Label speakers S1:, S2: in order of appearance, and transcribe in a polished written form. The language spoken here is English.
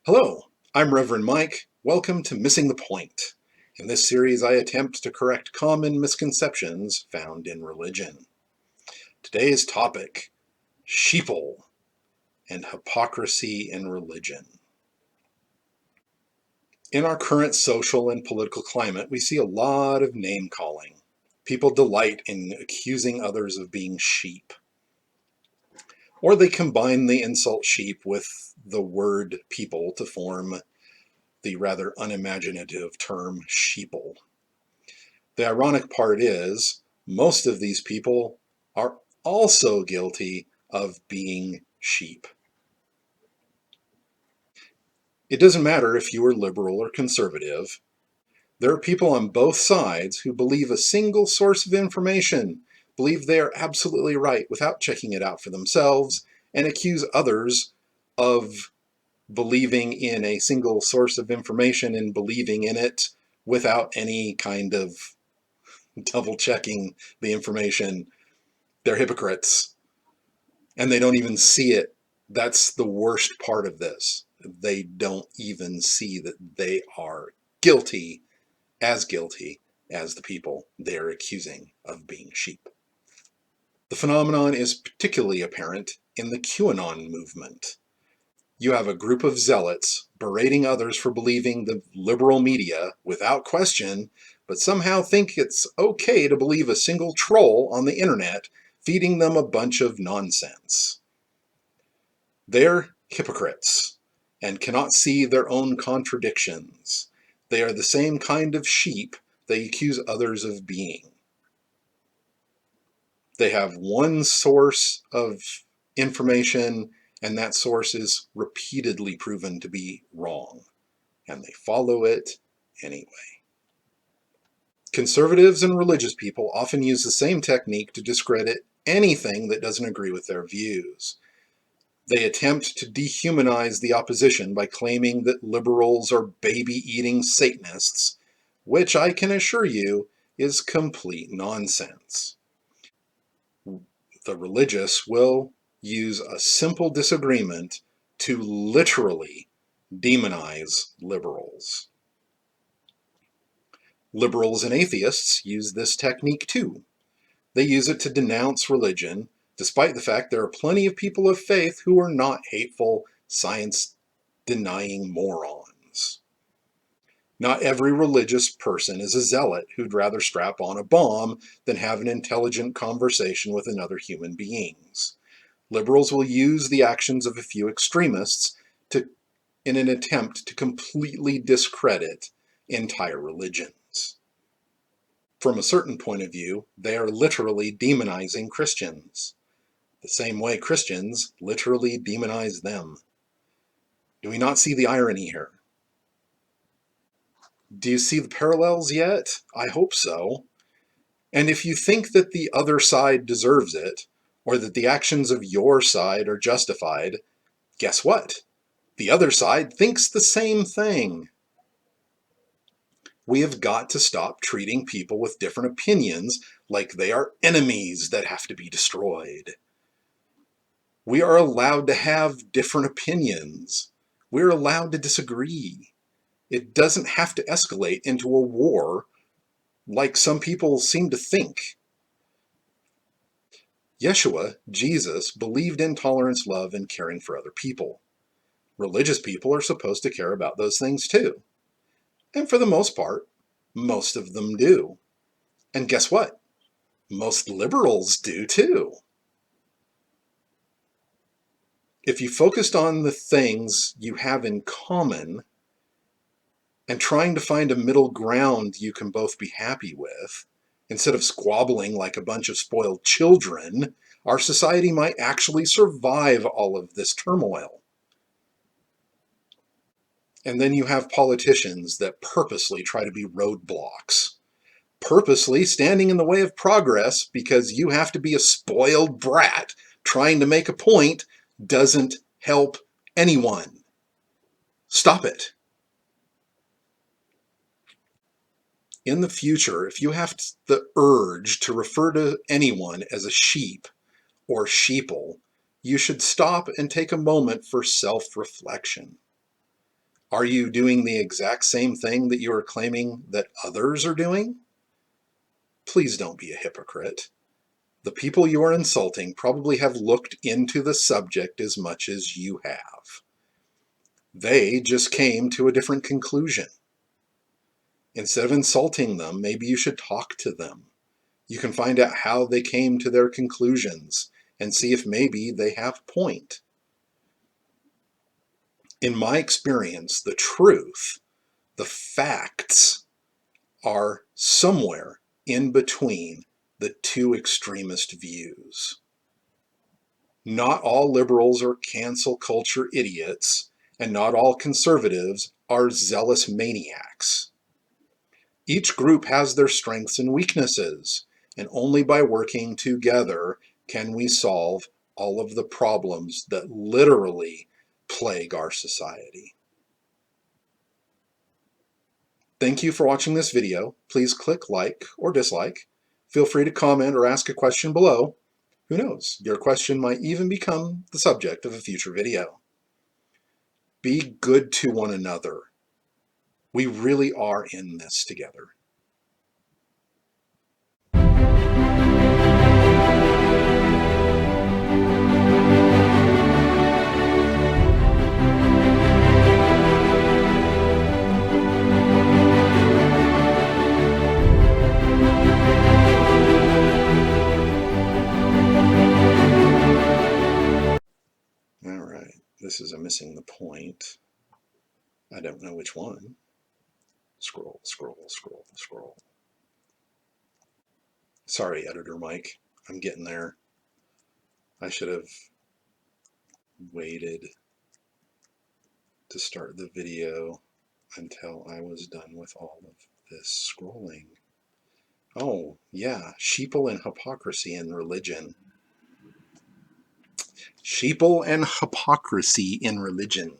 S1: Hello, I'm Reverend Mike. Welcome to Missing the Point. In this series, I attempt to correct common misconceptions found in religion. Today's topic, Sheeple and hypocrisy in religion. In our current social and political climate, we see a lot of name-calling. People delight in accusing others of being sheep. Or they combine the insult sheep with the word people to form the rather unimaginative term sheeple. The ironic part is, most of these people are also guilty of being sheep. It doesn't matter if you are liberal or conservative. There are people on both sides who believe a single source of information, believe they are absolutely right without checking it out for themselves, and accuse others of believing in a single source of information and believing in it without any kind of double checking the information. They're hypocrites and they don't even see it. That's the worst part of this. They don't even see that they are guilty as the people they're accusing of being sheep. The phenomenon is particularly apparent in the QAnon movement. You have a group of zealots berating others for believing the liberal media without question, but somehow think it's okay to believe a single troll on the internet feeding them a bunch of nonsense. They're hypocrites and cannot see their own contradictions. They are the same kind of sheep they accuse others of being. They have one source of information, and that source is repeatedly proven to be wrong, and they follow it anyway. Conservatives and religious people often use the same technique to discredit anything that doesn't agree with their views. They attempt to dehumanize the opposition by claiming that liberals are baby-eating Satanists, which I can assure you is complete nonsense. The religious will use a simple disagreement to literally demonize liberals. Liberals and atheists use this technique too. They use it to denounce religion, despite the fact there are plenty of people of faith who are not hateful, science-denying morons. Not every religious person is a zealot who'd rather strap on a bomb than have an intelligent conversation with another human being. Liberals will use the actions of a few extremists in an attempt to completely discredit entire religions. From a certain point of view, they are literally demonizing Christians, the same way Christians literally demonize them. Do we not see the irony here? Do you see the parallels yet? I hope so. And if you think that the other side deserves it, or that the actions of your side are justified, guess what? The other side thinks the same thing. We have got to stop treating people with different opinions like they are enemies that have to be destroyed. We are allowed to have different opinions. We're allowed to disagree. It doesn't have to escalate into a war like some people seem to think. Yeshua, Jesus, believed in tolerance, love, and caring for other people. Religious people are supposed to care about those things too. And for the most part, most of them do. And guess what? Most liberals do too. If you focused on the things you have in common and trying to find a middle ground you can both be happy with, instead of squabbling like a bunch of spoiled children, our society might actually survive all of this turmoil. And then you have politicians that purposely try to be roadblocks, purposely standing in the way of progress because you have to be a spoiled brat trying to make a point doesn't help anyone. Stop it. In the future, if you have the urge to refer to anyone as a sheep or sheeple, you should stop and take a moment for self-reflection. Are you doing the exact same thing that you are claiming that others are doing? Please don't be a hypocrite. The people you are insulting probably have looked into the subject as much as you have. They just came to a different conclusion. Instead of insulting them, maybe you should talk to them. You can find out how they came to their conclusions and see if maybe they have a point. In my experience, the truth, the facts, are somewhere in between the two extremist views. Not all liberals are cancel culture idiots, and not all conservatives are zealous maniacs. Each group has their strengths and weaknesses, and only by working together can we solve all of the problems that literally plague our society. Thank you for watching this video. Please click like or dislike. Feel free to comment or ask a question below. Who knows, your question might even become the subject of a future video. Be good to one another. We really are in this together. Alright, this is a missing the point. I don't know which one. Scroll, scroll, scroll, scroll. Sorry, Editor Mike. I'm getting there. I should have waited to start the video until I was done with all of this scrolling. Oh, yeah, Sheeple and Hypocrisy in Religion. Sheeple and Hypocrisy in Religion.